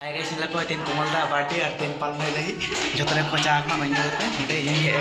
Hai guys, nila ko atin pumalda party atin palmay lahi. Joto le ko cha akna banya hote. Nite yang ye.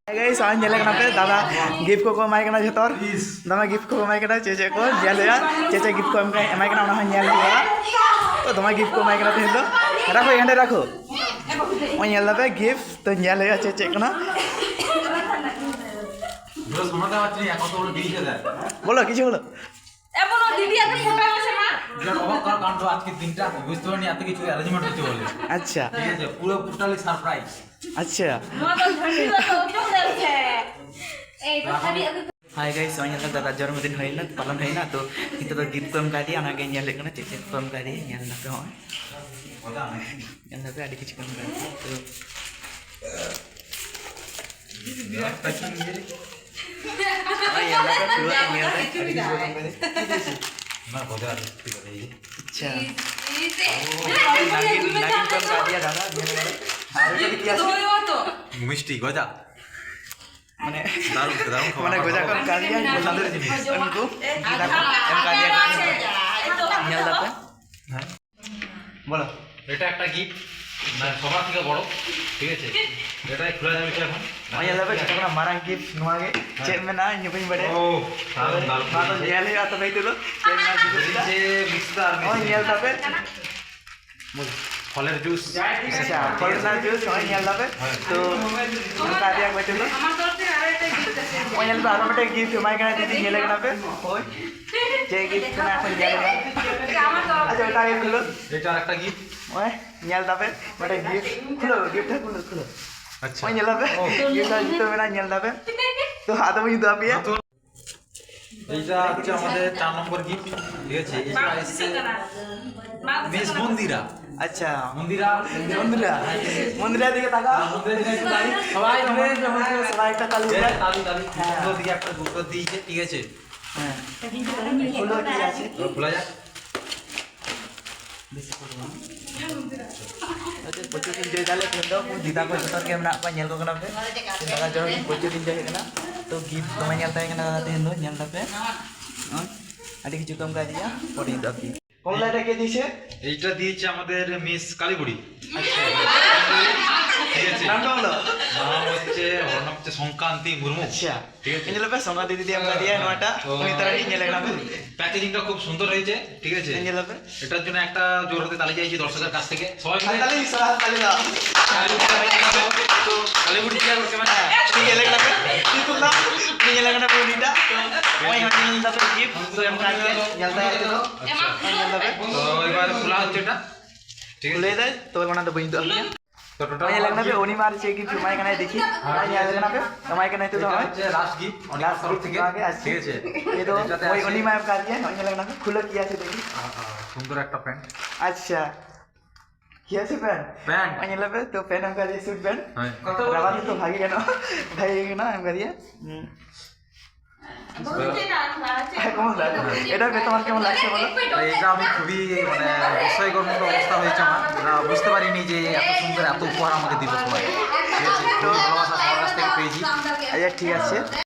Guys, soalnya nyala kenapa? Dada gift ko mai kena jotor. Dama gift ko mai kena cece ko nyala ya. Cece gift ko mai kena ona nyala ya. To dama gift ko mai kena tendo. Rakho এখানে রাখো। ওই nyala pe gift to nyala ya cece kena। বলো শোনাতে পাচ্ছি না কত বড় দিদি দেয় বলো কিছু বলো। এমন দিদি এত ফটো আছে মা। বিরাট অবাক করার কারণ আজকের দিনটা বুঝতে পারিনি এত কিছু অ্যারেঞ্জমেন্ট হতে বলে। আচ্ছা ঠিক আছে পুরো টোটালি সারপ্রাইজ। আচ্ছা মত ধন্যবাদ তো দেখছে এই তো খালি Hai guys, soalnya kan dada jন্মদিন হইনা পালন হইনা তো কিন্তু তো gift ko em kadi anake nyala kena cece ko em kadi nyala pe hoy কথা নাই nyala pe ada কিছু ko em kadi তো একটা কি নিয়ে oh nyala pe keluar nyala pe ada কিছু ko em kadi না কথা আছে ঠিক আছে এই अच्छा ইসে nagin ko em kadi ya dada nyala pe আর এটা কি আছে তো মিষ্টি গজা মানে দারুণ দারুণ খাবার মানে গোজা ko em kadi ya পছন্দের জিনিস उनको kita ko em kadi ya nyala pe হ্যাঁ বলো এটা একটা গিফট মানে সবার থেকে বড় ঠিক আছে এটাই খোলা যাবে কি এখন oh nyala pe kita kena marang gift nuwa ge cek mena nyupain bade ও দারুণ দারুণ Bato nyala ya to itu lo cek mena gift kita যে মিক্সদার oh nyala pe ফলের জুস अच्छा फलना जूस और nyala pe तो em kadi ya betul lo আমার তরফ থেকে আরো একটা গিফট আছে oh nyala pe aromatic gift mai kena didi nyala kena pe hoy cek gift kena aku nyala এটা আমার তরফ acha uta ge khulo এটা একটা gift oy nyala pe bade gift khulo gift khulo khulo আচ্ছা oh nyala pe gift itu mena nyala pe তো হাতে মে দাও পিয়া এইটা হচ্ছে আমাদের 4 নম্বর গিফট ঠিক আছে এটা এসে মিস মন্দিরা আচ্ছা মন্দিরা মন্দিরা মন্দিরা দিকে তাকাও সবাই সবাই একটা তালি দেয় তালি তালি সুন্দর দিকে একটা গুরুত্ব দিয়েছে ঠিক আছে হ্যাঁ ফুলো কি আছে তো খোলা যাক Oke, bocor tinjau kali kendo, dita ko jotor ke mena pa nyel ko kena pe. Tindaga jor bocor tinjau kena. To gift ko nyel tay kena kata hendo nyel tape. Adi কিছু কম কাজ দিয়া পড়ি দাবি। কমলা এটা কে দিছে? এইটা দিয়েছে আমাদের মিস কালীবুড়ি আচ্ছা। ঠিক আছে নামটা হলো? নাম হচ্ছে ওর নাম হচ্ছে সংক্রান্তি মুর্মু আচ্ছা। ঠিক আছে Ini lepas songa didi dia dia noata. Ini tadi nyel kena pe. প্যাকেজিংটা খুব সুন্দর হয়েছে ঠিক আছে Nyel lepas. এটার জন্য একটা জোর হাতে তালি চাইছি দর্শকের কাছ থেকে সবাই মিলে Kali salah kali dah. তো কালীবুড়ি কি করছে মানে Ini nyel kena pe. Itu lah. Ini nyel kena pe dita. Moi hati nyel tape gift. So em kadi nyel tay itu. Nyel tape. তো এবার খোলা হচ্ছে এটা ঠিক আছে Boleh dah. To mana tu bunyi tu apa? তো total Mai lagna pe oni mar che gift mai kana dekhi. Mai lagna pe. Mai kana itu এটা dah. হচ্ছে লাস্ট গিফট অনেক Last তরফ gift থেকে আগে আছে। ঠিক আছে ये तो এটাতে वही আছে ओनी मैम कर दिया ओनी लगना पे खुला किया से देखी সুন্দর একটা প্যান্ট अच्छा किया से पैन প্যান্ট ओनी लगे तो पैन हम कर दिया सूट पैन হ্যাঁ रवा तो भागी गया ना भागी ना हम कर दिया বলতে না আছে কেমন লাগে এটা বে তোমার কেমন লাগছে বলো তাই এটা আমি খুবই মানে বিস্ময়কর মতো অবস্থা হয়েছে আমার আমরা বুঝতে পারিনি যে এত সুন্দর এত উপহার আমাকে দিল সবাই ঠিক আছে খুবই ভালোবাসা সবার কাছ থেকে পেয়েছি আচ্ছা ঠিক আছে